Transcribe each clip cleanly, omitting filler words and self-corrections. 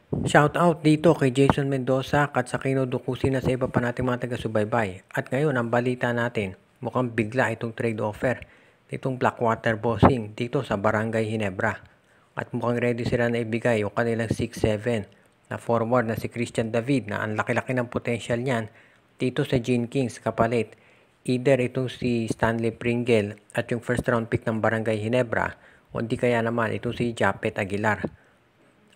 Shoutout dito kay Jason Mendoza at sa kinudukusin na sa iba pa nating mga taga-subaybay. At ngayon, ang balita natin, mukhang bigla itong trade offer nitong Blackwater Bossing dito sa Barangay Ginebra. At mukhang ready sila na ibigay yung kanilang 6'7 na forward na si Christian David na ang laki-laki ng potential niyan dito sa Gene Kings kapalit. Either itong si Stanley Pringle at yung first round pick ng Barangay Ginebra o di kaya naman itong si Japet Aguilar.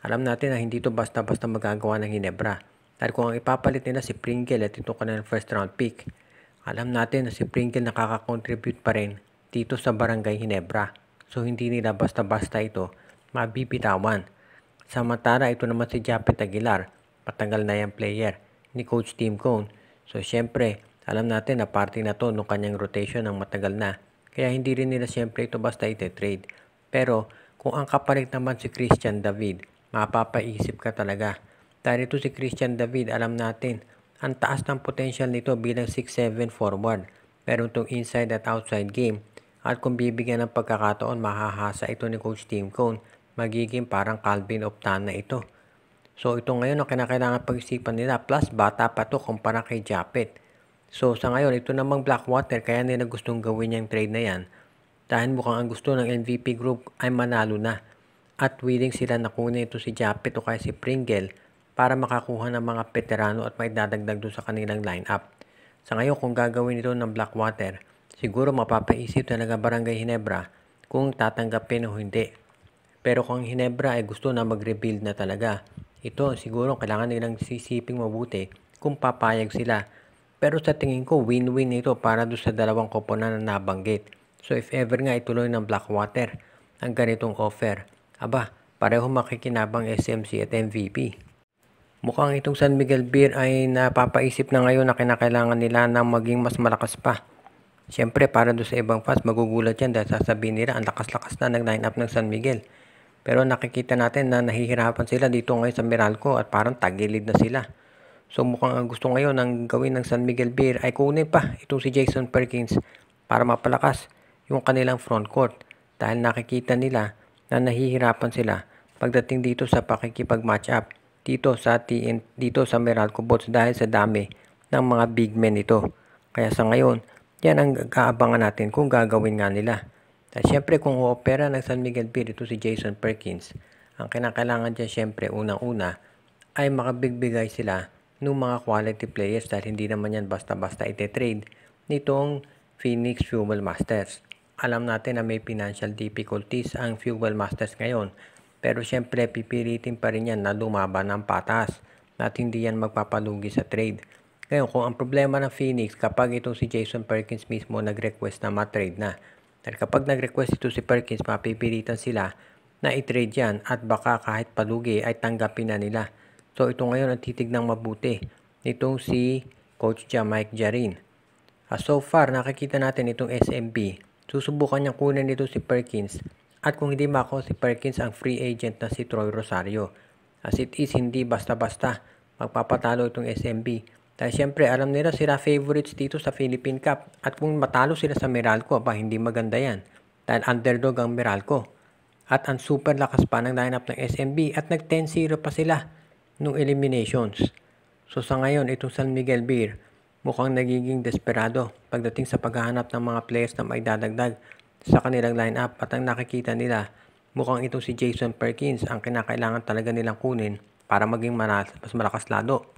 Alam natin na hindi ito basta-basta magagawa ng Ginebra. Dahil kung ang ipapalit nila si Pringle at itong kanilang first round pick, alam natin na si Pringle nakaka-contribute pa rin dito sa Barangay Ginebra. So hindi nila basta-basta ito mabibitawan. Samantala ito naman si Japet Aguilar, patagal na yung player ni Coach Tim Cone. So syempre, alam natin na parte na to ng kanyang rotation ng matagal na. Kaya hindi rin nila syempre ito basta ite-trade. Pero kung ang kapalit naman si Christian David, mapapaisip ka talaga. Dahil ito si Christian David, alam natin, ang taas ng potential nito bilang 6'7 forward. Pero itong inside at outside game. At kung bibigyan ng pagkakataon, mahahasa ito ni Coach Tim Cone. Magiging parang Calvin Optana ito. So ito ngayon ang kinakailangan pag-isipan nila. Plus bata pa to kumpara kay Japet. So sa ngayon, ito namang Blackwater, kaya nila gustong gawin yung trade na yan. Dahil mukhang ang gusto ng MVP group ay manalo na. At willing sila na kunin ito si Japet o kaya si Pringle para makakuha ng mga veterano at may dadagdag doon sa kanilang lineup. Sa ngayon, kung gagawin ito ng Blackwater, siguro mapapaisip talaga Barangay Ginebra kung tatanggapin o hindi. Pero kung Ginebra ay gusto na mag-rebuild na talaga, ito siguro kailangan nilang sisiping mabuti kung papayag sila. Pero sa tingin ko, win-win ito para doon sa dalawang koponan na nabanggit. So if ever nga ituloy ng Blackwater ang ganitong offer, aba, pareho makikinabang SMC at MVP. Mukhang itong San Miguel Beer ay napapaisip na ngayon na kinakailangan nila na maging mas malakas pa. Siyempre, para doon sa ibang fans, magugulat yan dahil sasabihin nila ang lakas-lakas na ng line-up ng San Miguel. Pero nakikita natin na nahihirapan sila dito ngayon sa Meralco at parang tagilid na sila. So mukhang ang gusto ngayon ng gawin ng San Miguel Beer ay kunin pa itong si Jason Perkins para mapalakas yung kanilang front court. Dahil nakikita nila na nahihirapan sila pagdating dito sa pakikipag-match up dito sa Meralco Bots dahil sa dami ng mga big men ito. Kaya sa ngayon, yan ang kaabangan natin kung gagawin nga nila. At syempre kung uopera ng San Miguel Beer ito si Jason Perkins, ang kinakailangan dyan syempre unang-una ay makabigbigay sila ng mga quality players dahil hindi naman yan basta-basta ite-trade nitong Phoenix Fuel Masters. Alam natin na may financial difficulties ang Fuel Masters ngayon. Pero syempre pipilitin pa rin yan na lumaban ng patas at hindi yan magpapalugi sa trade. Ngayon kung ang problema ng Phoenix kapag itong si Jason Perkins mismo nag-request na ma-trade na. Dahil kapag nag-request ito si Perkins, mapipilitan sila na i-trade yan at baka kahit palugi ay tanggapin na nila. So ito ngayon ang titignang mabuti nitong si Coach Mike Jarin. So far nakikita natin itong SMB. Susubukan niyang kunin nito si Perkins at kung hindi mako si Perkins ang free agent na si Troy Rosario. As it is, hindi basta-basta magpapatalo itong SMB. Dahil syempre alam nila sila favorites dito sa Philippine Cup at kung matalo sila sa Meralco, hindi maganda yan. Dahil underdog ang Meralco. At ang super lakas pa ng lineup ng SMB at nag 10-0 pa sila nung eliminations. So sa ngayon, itong San Miguel Beer, mukhang nagiging desperado pagdating sa paghahanap ng mga players na maidadagdag sa kanilang lineup at ang nakikita nila mukhang itong si Jason Perkins ang kinakailangan talaga nilang kunin para maging mas malakas lalo.